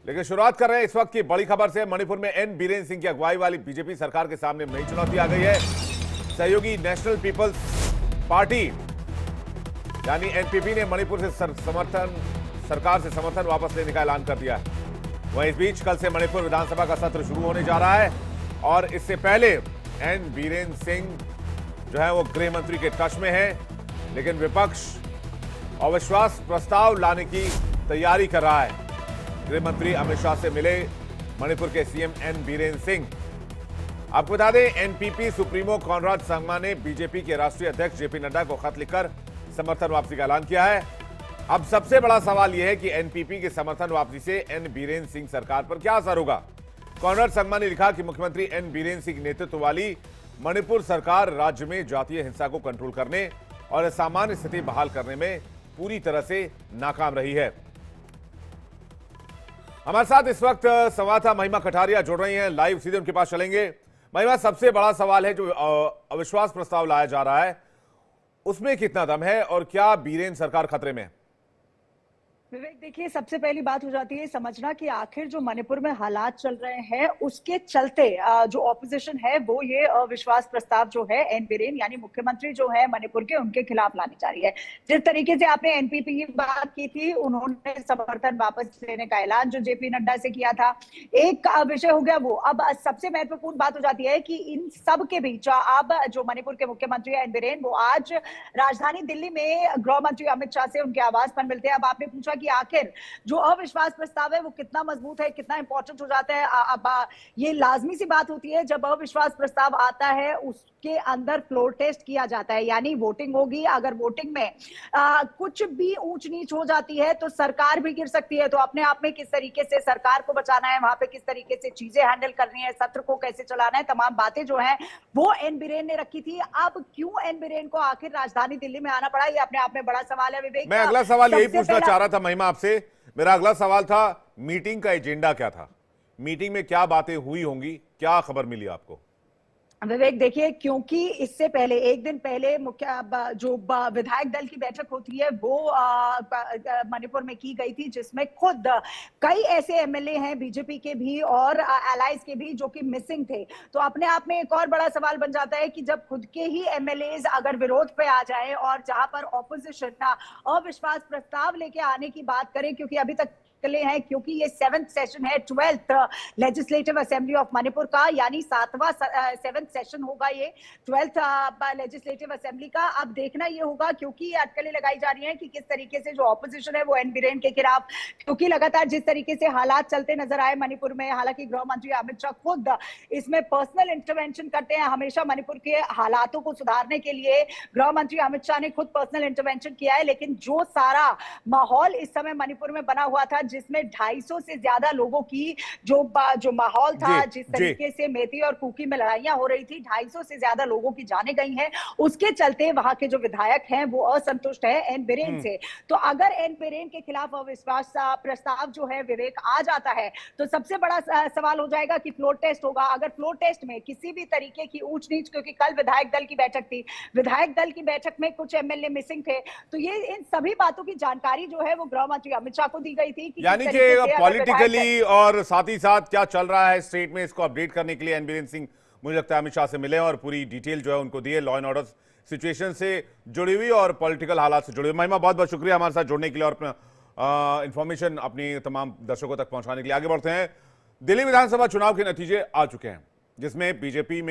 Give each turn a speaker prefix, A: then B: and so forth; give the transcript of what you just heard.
A: लेकिन शुरुआत कर रहे हैं इस वक्त की बड़ी खबर से। मणिपुर में एन बीरेन सिंह की अगुवाई वाली बीजेपी सरकार के सामने नई चुनौती आ गई है। सहयोगी नेशनल पीपल्स पार्टी यानी एनपीपी ने मणिपुर से सरकार से समर्थन वापस लेने का ऐलान कर दिया है। वहीं इस बीच कल से मणिपुर विधानसभा का सत्र शुरू होने जा रहा है और इससे पहले एन बीरेन सिंह जो है वो गृह मंत्री के टच में है, लेकिन विपक्ष अविश्वास प्रस्ताव लाने की तैयारी कर रहा है। गृह मंत्री अमित शाह से मिले मणिपुर के सीएम एन बीरेन सिंह। आपको बता दें, एनपीपी सुप्रीमो कॉनराड संगमा ने बीजेपी के राष्ट्रीय अध्यक्ष जेपी नड्डा को खत लिखकर समर्थन वापसी का ऐलान किया है। अब सबसे बड़ा सवाल यह है कि एनपीपी के समर्थन वापसी से एन बीरेन सिंह सरकार पर क्या असर होगा। कॉनराड संगमा ने लिखा कि मुख्यमंत्री एन बीरेन सिंह नेतृत्व वाली मणिपुर सरकार राज्य में जातीय हिंसा को कंट्रोल करने और सामान्य स्थिति बहाल करने में पूरी तरह से नाकाम रही है। हमारे साथ इस वक्त संवाददाता महिमा कटारिया जुड़ रही हैं, लाइव सीधे उनके पास चलेंगे। महिमा, सबसे बड़ा सवाल है जो अविश्वास प्रस्ताव लाया जा रहा है, उसमें कितना दम है और क्या बीरेन सरकार खतरे में है?
B: विवेक, देखिए, सबसे पहली बात हो जाती है समझना कि आखिर जो मणिपुर में हालात चल रहे हैं उसके चलते जो ऑपोजिशन है वो ये अविश्वास प्रस्ताव जो है एन बीरेन यानी मुख्यमंत्री जो है मणिपुर के उनके खिलाफ लाने जा रही है। जिस तरीके से आपने एनपीपी की बात की थी, उन्होंने समर्थन वापस लेने का ऐलान जो जेपी नड्डा से किया था, एक विषय हो गया वो। अब सबसे महत्वपूर्ण बात हो जाती है कि इन सब के बीच अब जो मणिपुर के मुख्यमंत्री एन बीरेन वो आज राजधानी दिल्ली में गृह मंत्री अमित शाह से उनके आवास पर मिलते हैं। अब आपने पूछा कि आखिर जो अविश्वास प्रस्ताव है वो कितना मजबूत है, कितना इंपॉर्टेंट हो जाता है। अब ये लाजमी सी बात होती है, जब अविश्वास प्रस्ताव आता है उसके अंदर फ्लोर टेस्ट किया जाता है, यानी वोटिंग होगी। अगर वोटिंग में कुछ भी ऊंच नीच हो जाती है तो सरकार भी गिर सकती है। तो अपने आप में किस तरीके से सरकार को बचाना है, वहां पे किस तरीके से चीजें हैंडल करनी है, सत्र को कैसे चलाना है, तमाम बातें जो है वो एन बीरेन ने रखी थी। अब क्यों एन बीरेन को आखिर राजधानी दिल्ली में आना पड़ा, ये अपने आप में बड़ा सवाल है। विवेक,
A: मैं अगला सवाल यही पूछना चाह रहा था महिमा आपसे। मेरा अगला सवाल था, मीटिंग का एजेंडा क्या था, मीटिंग में क्या बातें हुई होंगी, क्या खबर मिली आपको?
B: विवेक, देखिए, क्योंकि इससे पहले एक दिन पहले जो विधायक दल की बैठक होती है वो मणिपुर में की गई थी, जिसमें खुद कई ऐसे एमएलए हैं बीजेपी के भी और एलाइज के भी जो कि मिसिंग थे। तो अपने आप में एक और बड़ा सवाल बन जाता है कि जब खुद के ही एमएलए अगर विरोध पे आ जाए और जहां पर ऑपोजिशन अविश्वास प्रस्ताव लेके आने की बात करें, क्योंकि अभी तक हैं, क्योंकि ये 7th सेशन है 12th legislative assembly of Manipur का, यानी 7वां सेशन होगा ये 12th लेजिस्लेटिव असेंबली का। अब देखना ये होगा, क्योंकि अटकलें लगाई जा रही हैं कि किस तरीके से जो ऑपोजिशन है वो एन बीरेन के खिलाफ, क्योंकि लगातार जिस तरीके से हालात चलते नजर आए मणिपुर में, हालांकि गृह मंत्री अमित शाह खुद इसमें पर्सनल इंटरवेंशन करते हैं हमेशा। मणिपुर के हालातों को सुधारने के लिए गृह मंत्री अमित शाह ने खुद पर्सनल इंटरवेंशन किया है, लेकिन जो सारा माहौल इस समय मणिपुर में बना हुआ था, जिसमें 250 से ज्यादा लोगों की जो माहौल था, जिस तरीके से मेथी और कुकी में लड़ाइयां हो रही थी, 250 से ज्यादा लोगों की जाने गई हैं। उसके चलते वहां के जो विधायक हैं वो असंतुष्ट है एन बीरेन से। तो अगर एन बीरेन के खिलाफ अविश्वास प्रस्ताव जो है विवेक आ जाता है तो सबसे बड़ा सवाल हो जाएगा कि फ्लोर टेस्ट होगा। अगर फ्लोर टेस्ट में किसी भी तरीके की ऊंच नीच, क्योंकि कल विधायक दल की बैठक थी, विधायक दल की बैठक में कुछ एमएलए मिसिंग थे, तो ये इन सभी बातों की जानकारी जो है वो गृह मंत्री अमित शाह को दी गई थी।
A: यानी कि पॉलिटिकली और साथ ही साथ क्या चल रहा है स्टेट में, इसको अपडेट करने के लिए एन बीरेन सिंह मुझे लगता है अमित शाह से मिले और पूरी डिटेल जो है उनको दी है, लॉ एंड ऑर्डर सिचुएशन से जुड़ी हुई और पॉलिटिकल हालात से जुड़ी हुई। महिमा, बहुत बहुत शुक्रिया हमारे साथ जुड़ने के लिए और अपना इंफॉर्मेशन अपनी तमाम दर्शकों तक पहुंचाने के लिए। आगे बढ़ते हैं। दिल्ली विधानसभा चुनाव के नतीजे आ चुके हैं, जिसमें बीजेपी में